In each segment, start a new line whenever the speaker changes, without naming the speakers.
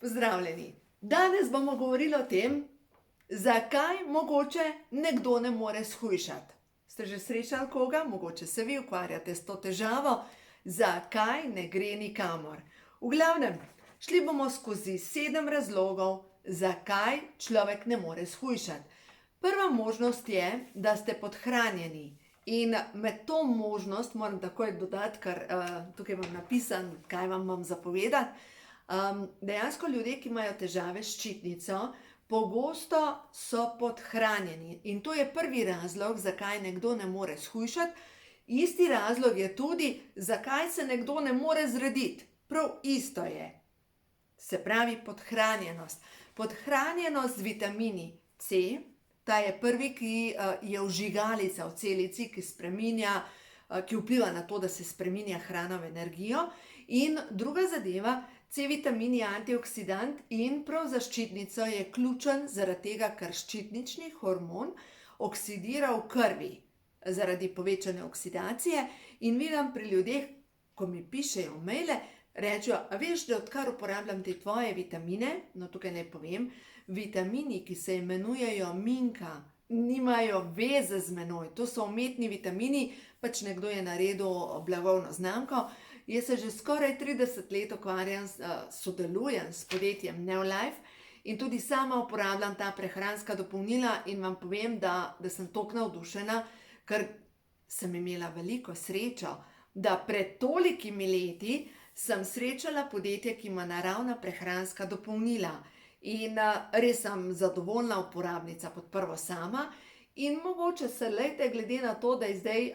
Pozdravljeni! Danes bomo govorili o tem, zakaj mogoče nekdo ne more shujšati. Ste že srečali koga? Mogoče se vi ukvarjate s to težavo, zakaj ne gre nikamor. V glavnem, šli bomo skozi 7 razlogov, zakaj človek ne more shujšati. Prva možnost je, da ste podhranjeni. In med to možnost moram takoj dodati, ker tukaj imam napisan, kaj vam bom zapovedati. Dejansko ljudje, ki imajo težave s ščitnico, pogosto so podhranjeni. In to je prvi razlog, zakaj nekdo ne more shujšati. Isti razlog je tudi, zakaj se nekdo ne more zrediti. Prav isto je. Se pravi podhranjenost. Podhranjenost z vitamini C, ta je prvi, ki je vžigalica v celici, ki vpliva na to, da se spreminja hrana v energijo. In druga zadeva, C-vitamin je antioksidant in prav za ščitnico je ključen zaradi tega, ker ščitnični hormon oksidira v krvi zaradi povečane oksidacije. In vidim pri ljudeh, ko mi pišejo maile, rečejo, a veš, da odkar uporabljam te tvoje vitamine, no tukaj naj povem, vitamini, ki se imenujejo minka, nimajo veze z menoj. To so umetni vitamini, pač nekdo je naredil blagovno znamko. Jaz se že skoraj 30 let ukvarjam, sodelujem s podjetjem Neolife in tudi sama uporabljam ta prehranska dopolnila in vam povem, da sem toliko navdušena, ker sem imela veliko srečo, da pred tolikimi leti sem srečala podjetje, ki ima naravna prehranska dopolnila. In res sem zadovoljna uporabnica pod prvo sama in mogoče se, glejte, glede na to, da je zdaj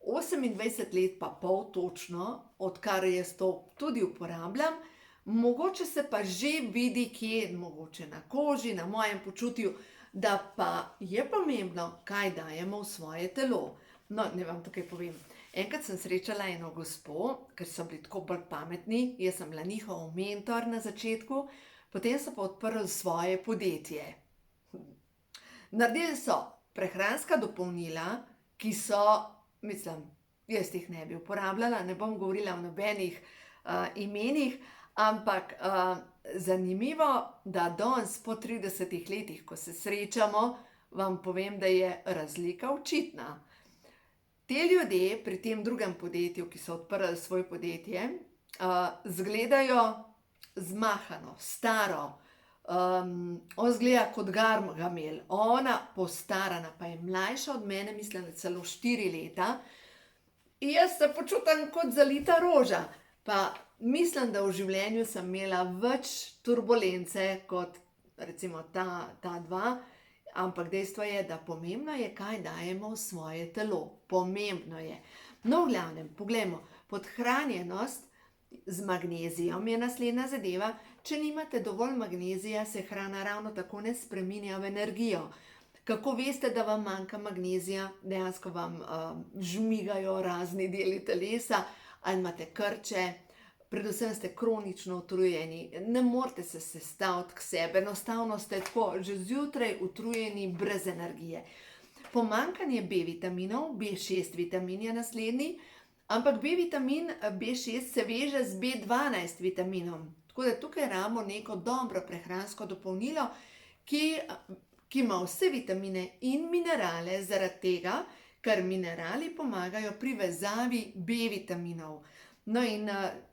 28 let pa pol točno, odkar jaz to tudi uporabljam, mogoče se pa že vidi kje, mogoče na koži, na mojem počutju, da pa je pomembno, kaj dajemo v svoje telo. No, ne vam tukaj povem. Enkrat sem srečala eno gospo, ker so bili tako bolj pametni, jaz sem bila njihov mentor na začetku, potem so pa odprli svoje podjetje. Naredili so prehranska dopolnila, ki so, mislim, jaz jih ne bi uporabljala, ne bom govorila o nobenih imenih, ampak zanimivo, da danes po 30 letih, ko se srečamo, vam povem, da je razlika očitna. Te ljudje pri tem drugem podjetju, ki so odprli svoje podjetje, izgledajo zmahano, staro, on izgleda kot Gargamel, ona postarana, pa je mlajša od mene, mislim, da celo 4 leta. In jaz se počutim kot zalita roža, pa mislim, da v življenju sem imela več turbulence kot recimo ta dva, ampak dejstvo je, da pomembno je, kaj dajemo v svoje telo. Pomembno je. No, v glavnem, poglejmo, podhranjenost z magnezijom je naslednja zadeva. Če nimate dovolj magnezija, se hrana ravno tako ne spreminja v energijo. Kako veste, da vam manjka magnezija? Dejansko vam žmigajo razni deli telesa, ali imate krče, predvsem ste kronično utrujeni, ne morete se sestaviti k sebi, enostavno ste tako že zjutraj utrujeni, brez energije. Pomanjkanje B-vitaminov, B6 vitamin je naslednji, ampak B-vitamin B6 se veže z B12 vitaminom. Tako da tukaj rabimo neko dobro prehransko dopolnilo, ki ima vse vitamine in minerale zaradi tega, ker minerali pomagajo pri vezavi B-vitaminov. No in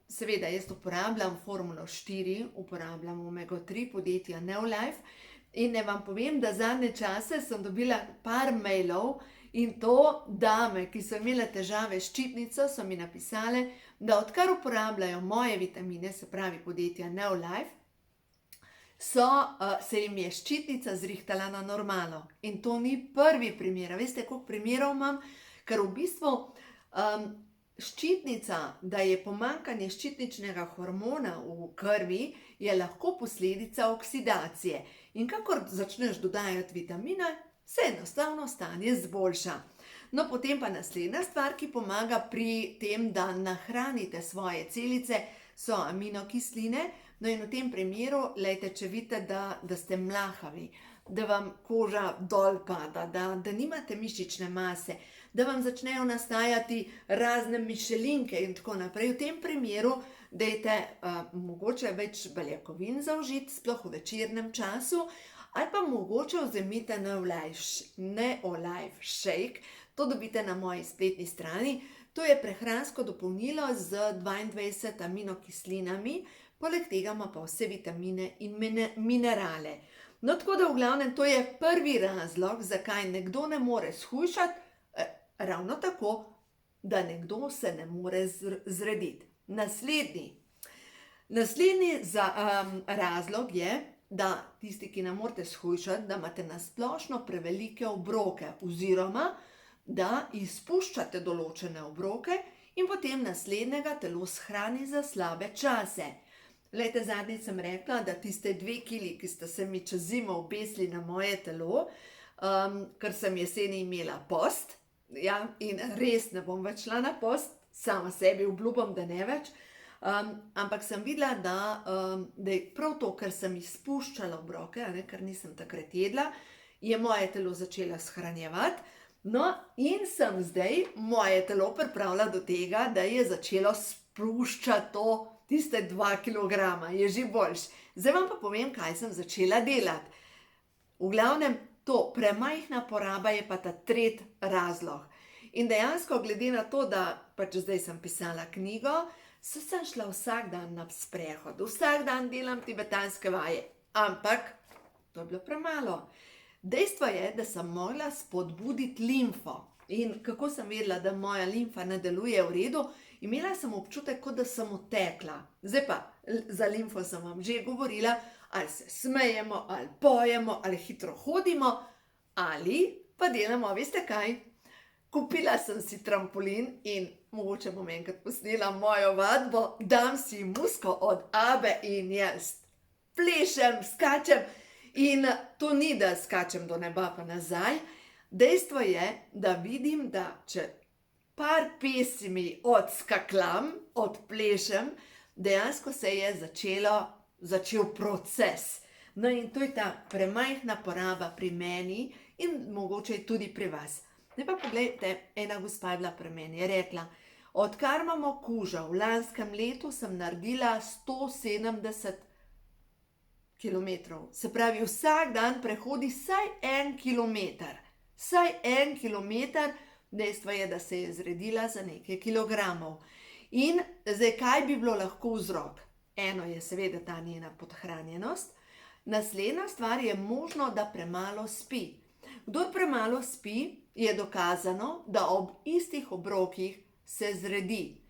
seveda jaz uporabljam formulo 4, uporabljam omega-3 podjetja Neolife in ne vam povem, da zadnje čase sem dobila par mailov in to dame, ki so imele težave s ščitnico, so mi napisale, da odkar uporabljajo moje vitamine, se pravi podjetja Neolife, se jim je ščitnica zrihtala na normalo. In to ni prvi primer. Veste, koliko primerov imam? Ker v bistvu ščitnica, da je pomanjkanje ščitničnega hormona v krvi, je lahko posledica oksidacije. In kakor začneš dodajati vitamine, se enostavno stanje zboljša. No, potem pa naslednja stvar, ki pomaga pri tem, da nahranite svoje celice, so aminokisline. No in v tem primeru, glejte, če vidite, da ste mlahavi, da vam koža dol pada, da nimate mišične mase, da vam začnejo nastajati razne mišelinke in tako naprej. V tem primeru dajte mogoče več beljakovin zaužiti, sploh v večernem času, ali pa mogoče vzemite Neolife Shake, to dobite na moji spletni strani. To je prehransko dopolnilo z 22 aminokislinami, poleg tega ima pa vse vitamine in minerale. No, tako da v glavnem to je prvi razlog, zakaj nekdo ne more shujšati, ravno tako, da nekdo se ne more zrediti. Naslednji razlog je, da tisti, ki ne morete shujšati, da imate na splošno prevelike obroke oziroma da izpuščate določene obroke in potem naslednjega telo shrani za slabe čase. Glejte, zadnjič sem rekla, da tiste 2 kili, ki sta se mi čez zimo obesili na moje telo, ker sem jeseni imela post, ja, in res ne bom več šla na post, sama sebi obljubim, da ne več, ampak sem videla, da je prav to, ker sem izpuščala obroke, ker nisem takrat jedla, je moje telo začela shranjevati. No, in sem zdaj moje telo pripravila do tega, da je začelo spuščati tiste 2 kilograma, je že boljš. Zdaj vam pa povem, kaj sem začela delati. V glavnem, to premajhna poraba je pa ta tretji razlog. In dejansko, glede na to, da pač zdaj sem pisala knjigo, sem šla vsak dan na sprehod, vsak dan delam tibetanske vaje, ampak to je bilo premalo. Dejstvo je, da sem mogla spodbuditi limfo. In kako sem vedela, da moja limfa ne deluje v redu? Imela sem občutek, kot da sem otekla. Zdaj pa, za limfo sem vam že govorila, ali se smejemo, ali pojemo, ali hitro hodimo, ali pa delamo, veste kaj? Kupila sem si trampolin in mogoče bom enkrat posnela mojo vadbo, dam si musko od Abbe in jaz plešem, skačem. In to ni, da skačem do neba pa nazaj. Dejstvo je, da vidim, da če par pesmi odskaklam, odplešem, dejansko se je začel proces. No in to je ta premajhna poraba pri meni in mogoče tudi pri vas. Zdaj pa pogledajte, ena gospa je bila pri meni, je rekla, odkar imamo kuža, v lanskem letu sem naredila 170 kilometrov. Se pravi, vsak dan prehodi vsaj 1 kilometer. Vsaj 1 kilometer, dejstvo je, da se je zredila za nekaj kilogramov. In zdaj, kaj bi bilo lahko vzrok? Eno je seveda ta njena podhranjenost. Naslednja stvar je možno, da premalo spi. Kdor premalo spi, je dokazano, da ob istih obrokih se zredi.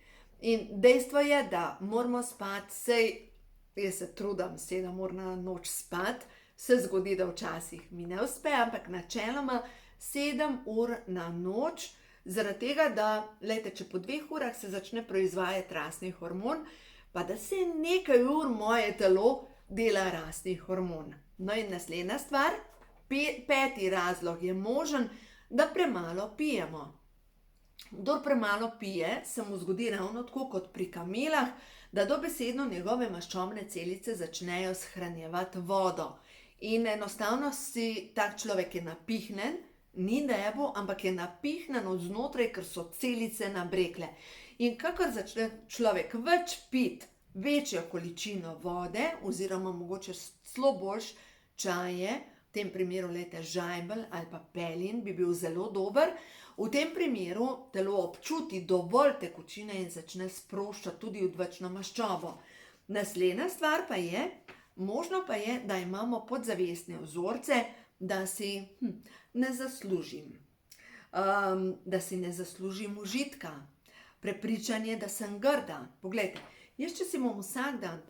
In dejstvo je, da moramo spati, jaz se trudim 7 ur na noč spati, se zgodi, da včasih mi ne uspe, ampak načeloma 7 ur na noč, zaradi tega, da, glejte, če po 2 urah se začne proizvajati rastni hormon, pa da se nekaj ur moje telo dela rastni hormon. No in naslednja stvar, 5. razlog je možen, da premalo pijemo. Kdor premalo pije, se mu zgodi ravno tako kot pri kamelah, da dobesedno njegove maščobne celice začnejo shranjevati vodo. In enostavno si tak človek je napihnen, ni debel, ampak je napihnen od znotraj, ker so celice nabrekle. In kakor začne človek več piti večjo količino vode, oziroma mogoče celo boljš čaje, v tem primeru žajbelj ali pa pelin bi bil zelo dober, v tem primeru telo občuti dovolj tekočine in začne sproščati tudi odvečno maščobo. Naslednja stvar pa je, možno pa je, da imamo podzavestne vzorce, da si ne zaslužim užitka, prepričanje, da sem grda. Poglejte, jaz če si bom vsak dan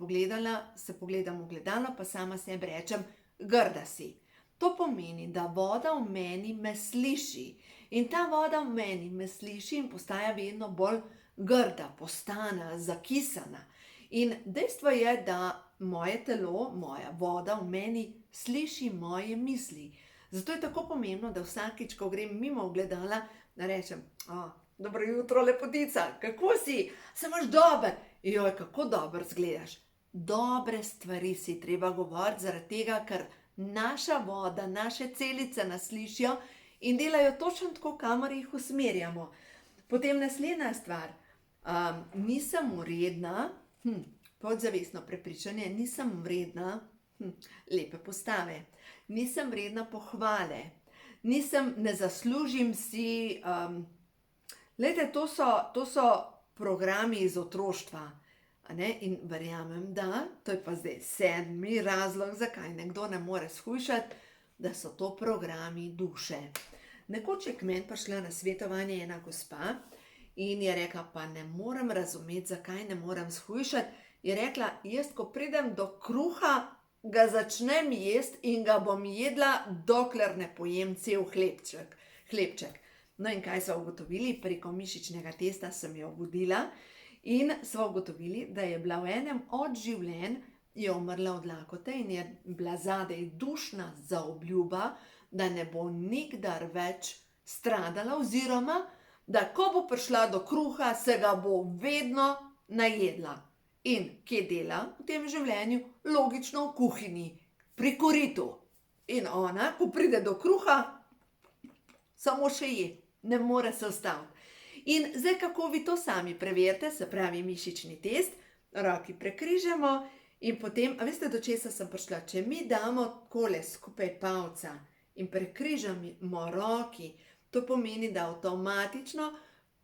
se pogledam v ogledalo, pa sama sebi rečem, grda si. To pomeni, da voda v meni me sliši in ta voda v meni me sliši in postaja vedno bolj grda, postana, zakisana. In dejstvo je, da moje telo, moja voda v meni sliši moje misli. Zato je tako pomembno, da vsakič, ko grem mimo ogledala, da rečem, dobro jutro, lepotica, kako si? Se imaš dober? Joj, kako dobro izgledaš. Dobre stvari si treba govoriti, zaradi tega, ker naša voda, naše celice nas slišijo in delajo točno tako, kamor jih usmerjamo. Potem naslednja stvar, nisem vredna, Podzavestno prepričanje, nisem vredna lepe postave, nisem vredna pohvale, ne zaslužim si. Glejte, to so programi iz otroštva. In verjamem, da, to je pa zdaj 7. razlog, zakaj nekdo ne more shujšati, da so to programi duše. Nekoč je k meni prišla na svetovanje ena gospa in je rekla, pa ne morem razumeti, zakaj ne morem shujšati. Je rekla, jaz, ko pridem do kruha, ga začnem jesti in ga bom jedla, dokler ne pojem cel hlebček. No in kaj so ugotovili? Preko mišičnega testa sem jo vodila in smo ugotovili, da je bila v enem od življenj, je umrla od lakote in je bila zadaj dušna zaobljuba, da ne bo nikdar več stradala oziroma, da ko bo prišla do kruha, se ga bo vedno najedla. In kje dela v tem življenju? Logično v kuhinji, pri koritu. In ona, ko pride do kruha, samo še je, ne more se ustaviti. In zdaj, kako vi to sami preverite, se pravi mišični test, roki prekrižamo in potem, a veste, do česa sem prišla? Če mi damo takole skupaj palca in prekrižamo roki, to pomeni, da avtomatično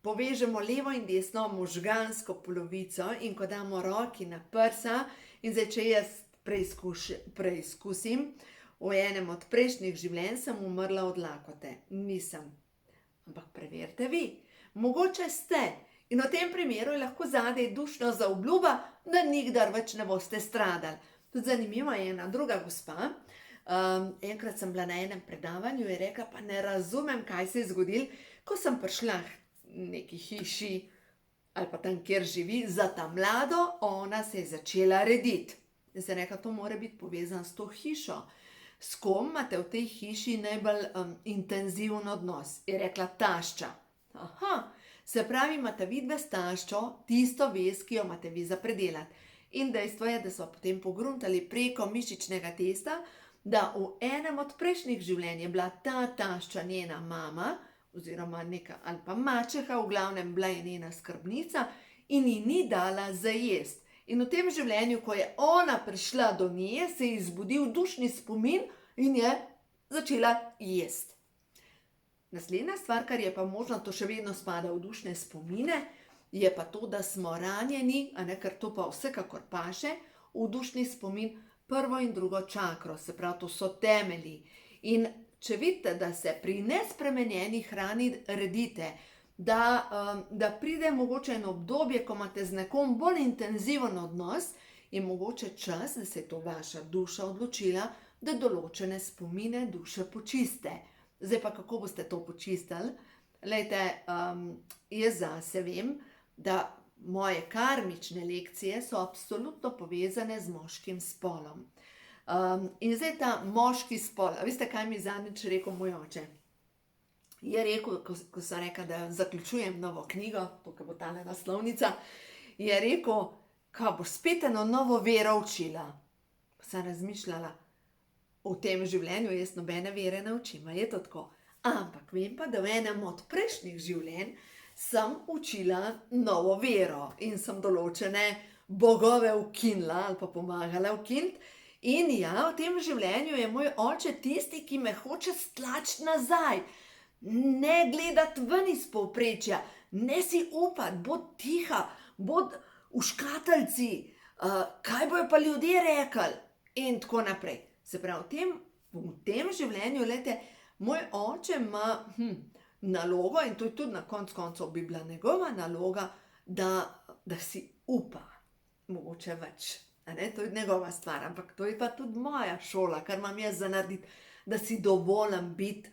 povežemo levo in desno možgansko polovico in ko damo roki na prsa in zdaj, če jaz preizkusim, v enem od prejšnjih življenj sem umrla od lakote. Nisem. Ampak preverite vi. Mogoče ste. In v tem primeru je lahko zadaj dušna zaobljuba, da nikdar več ne boste stradali. Tudi zanimivo je ena druga gospa. Enkrat sem bila na enem predavanju in je rekla, pa ne razumem, kaj se je zgodilo, ko sem prišla neki hiši ali pa tam, kjer živi, za ta mlado, ona se je začela rediti. In se je rekla, to mora biti povezano s to hišo. S kom imate v tej hiši najbolj intenziven odnos? Je rekla, tašča. Aha, se pravi, imate vidve s taščo tisto vez, ki jo imate vi za predelati. In dejstvo je, da so potem pogruntali preko mišičnega testa, da v enem od prejšnjih življenj je bila ta tašča njena mama, oziroma neka ali pa mačeha, v glavnem bila je njena skrbnica in ji ni dala za jesti. In v tem življenju, ko je ona prišla do nje, se je izbudil dušni spomin in je začela jesti. Naslednja stvar, kar je pa možno, to še vedno spada v dušne spomine, je pa to, da smo ranjeni, ker to pa vsekakor paše, v dušni spomin prvo in drugo čakro, se pravi, to so temelji. In če vidite, da se pri nespremenjeni hrani redite, da pride mogoče eno obdobje, ko imate z nekom bolj intenziven odnos, je mogoče čas, da se je to vaša duša odločila, da določene spomine duše počiste. Zdaj pa, kako boste to počistili? Glejte, jaz zase vem, da moje karmične lekcije so absolutno povezane z moškim spolom. In zdaj ta moški spol, a veste, kaj mi zadnjič rekel moj oče? Je rekel, ko sem rekla, da zaključujem novo knjigo, to, ko bo tale naslovnica, je rekel, ka boš spet eno novo vero učila. Pa sem razmišljala, v tem življenju jaz nobene vere ne učim, a je to tako. Ampak vem pa, da v enem od prejšnjih življenj sem učila novo vero in sem določene bogove ukinila ali pa pomagala ukiniti. In ja, v tem življenju je moj oče tisti, ki me hoče stlačiti nazaj. Ne gledati ven iz povprečja, ne si upati, bod tiha, bod v škatlici, kaj bojo pa ljudje rekli in tako naprej. Se pravi, v tem življenju, glejte, moj oče ima nalogo, in to je tudi na koncu koncev bi bila njegova naloga, da si upa, mogoče več. To je njegova stvar, ampak to je pa tudi moja šola, kar imam jaz za narediti, da si dovolim biti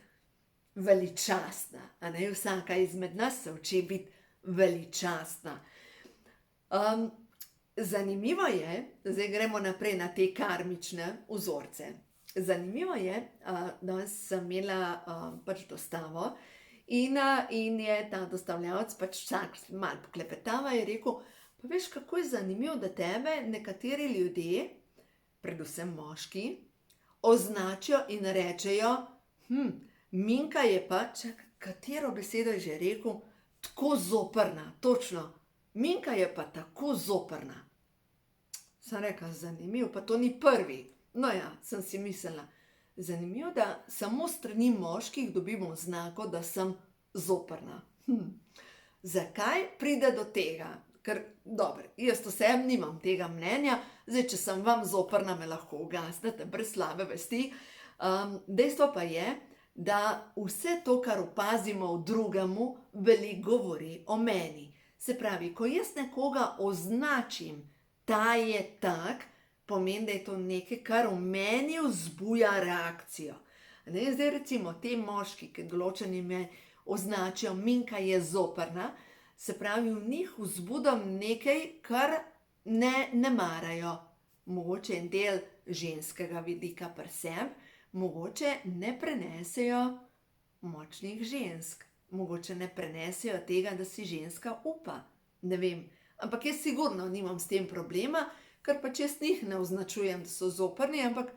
veličastna. Vsaka izmed nas se uči biti veličastna. Zanimivo je, zdaj gremo naprej na te karmične vzorce. Zanimivo je, danes sem imela pač dostavo in je ta dostavljavec pač vsak malo poklepetava in je rekel, pa veš, kako je zanimivo, da tebe nekateri ljudje, predvsem moški, označijo in rečejo, Minka je pač, katero besedo je že rekel, tako zoprna, točno. Minka je pa tako zoprna. Sem rekla, zanimivo, pa to ni prvi. No ja, sem si mislila, zanimivo, da samo strani moških dobimo znako, da sem zoprna. Zakaj pride do tega? Ker, dobro, jaz osebno nimam tega mnenja, zdaj, če sem vam zoprna, me lahko ugasnete brez slabe vesti. Dejstvo pa je, da vse to, kar opazimo v drugemu, veliko govori o meni. Se pravi, ko jaz nekoga označim, ta je tak, pomeni, da je to nekaj, kar v meni vzbuja reakcijo. Zdaj recimo te moški, ki določeni me označijo, Minka je zoprna, se pravi, v njih vzbudim nekaj, kar ne marajo. Mogoče en del ženskega vidika pri sebi, mogoče ne prenesejo močnih žensk, mogoče ne prenesejo tega, da si ženska upa. Ne vem, ampak jaz sigurno nimam s tem problema, ker pa čez njih ne označujem, da so zoprni, ampak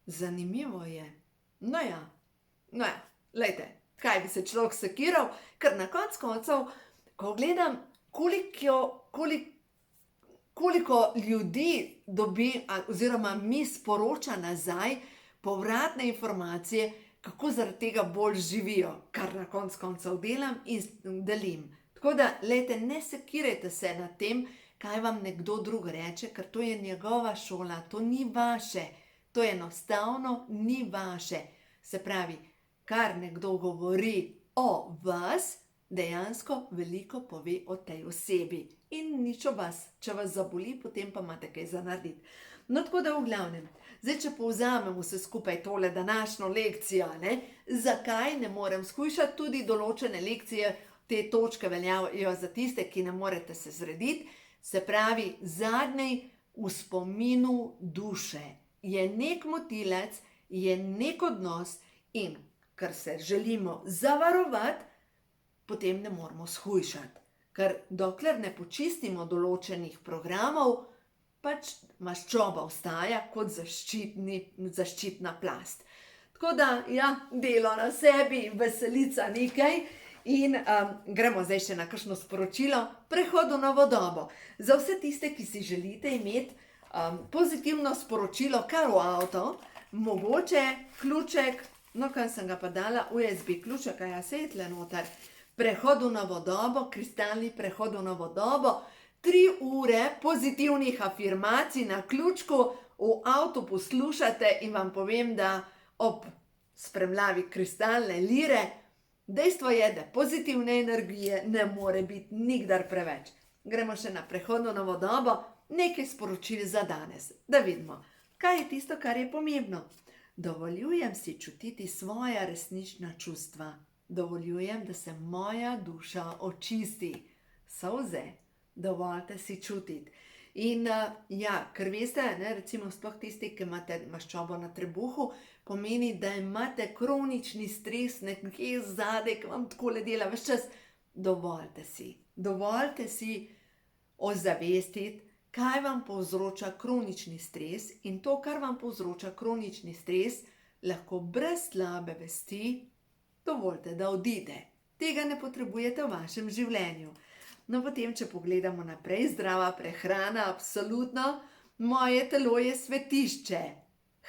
zanimivo je. No ja, glejte, kaj bi se človek sekiral, ker na koncu koncev, ko gledam, koliko ljudi dobi oziroma mi sporoča nazaj povratne informacije, kako zaradi tega bolj živijo, kar na koncu koncev delam in delim. Tako da, glejte, ne sekirajte se nad tem, kaj vam nekdo drug reče, ker to je njegova šola, to ni vaše, to enostavno ni vaše. Se pravi, kar nekdo govori o vas, dejansko veliko pove o tej osebi. In nič o vas, če vas zaboli, potem pa imate kaj za narediti. No, tako da v glavnem, zdaj, če povzamem vse skupaj tole današnjo lekcijo, zakaj ne morem shujšati, tudi določene lekcije, te točke veljajo za tiste, ki ne morete se zrediti. Se pravi, zadnji v spominu duše je nek motilec, je nek odnos in ker se želimo zavarovati, potem ne moramo shujšati. Ker dokler ne počistimo določenih programov, pač maščoba ostaja kot zaščitna plast. Tako da, ja, delo na sebi, veselica nekaj. In gremo zdaj še na kakšno sporočilo, prehod v novo dobo. Za vse tiste, ki si želite imeti pozitivno sporočilo kar v avto, mogoče ključek, no, kaj sem ga pa dala, USB ključek, a ja, se je tle noter, prehod v novo dobo, kristalni prehod v novo dobo, 3 ure pozitivnih afirmacij na ključku, v avtu poslušate in vam povem, da ob spremljavi kristalne lire, dejstvo je, da pozitivne energije ne more biti nikdar preveč. Gremo še na prehod v novo dobo, nekaj sporočil za danes, da vidimo, kaj je tisto, kar je pomembno. Dovoljujem si čutiti svoja resnična čustva. Dovoljujem, da se moja duša očisti. Solze, dovolite si čutiti. In ja, ker veste, recimo sploh tisti, ki imate maščobo na trebuhu, pomeni, da imate kronični stres nekje zadaj, ki vam takole dela ves čas. Dovolite si ozavestiti, kaj vam povzroča kronični stres in to, kar vam povzroča kronični stres, lahko brez slabe vesti dovolite, da odide. Tega ne potrebujete v vašem življenju. No, potem, če pogledamo naprej, zdrava prehrana, absolutno. Moje telo je svetišče.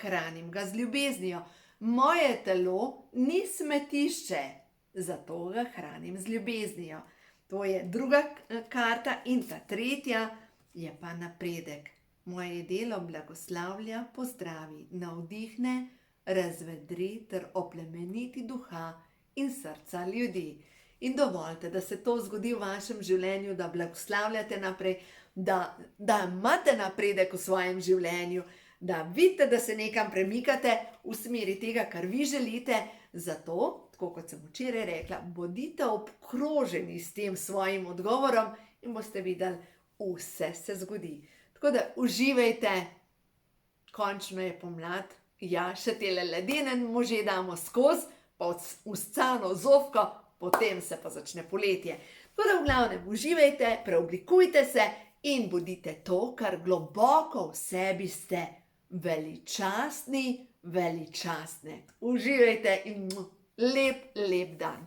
Hranim ga z ljubeznijo. Moje telo ni smetišče, zato ga hranim z ljubeznijo. To je druga karta in ta tretja je pa napredek. Moje delo blagoslavlja, pozdravi, navdihne, razvedri ter oplemeniti duha in srca ljudi. In dovolite, da se to zgodi v vašem življenju, da blagoslavljate naprej, da imate napredek v svojem življenju, da vidite, da se nekam premikate v smeri tega, kar vi želite. Zato, tako kot sem včeraj rekla, bodite obkroženi s tem svojim odgovorom in boste videli, vse se zgodi. Tako da uživajte, končno je pomlad, ja, še tele ledene može damo skozi, pa uscano zofko, potem se pa začne poletje. Tako da v glavnem uživajte, preoblikujte se in bodite to, kar globoko v sebi ste. Veličastni, veličastne. Uživajte in lep dan.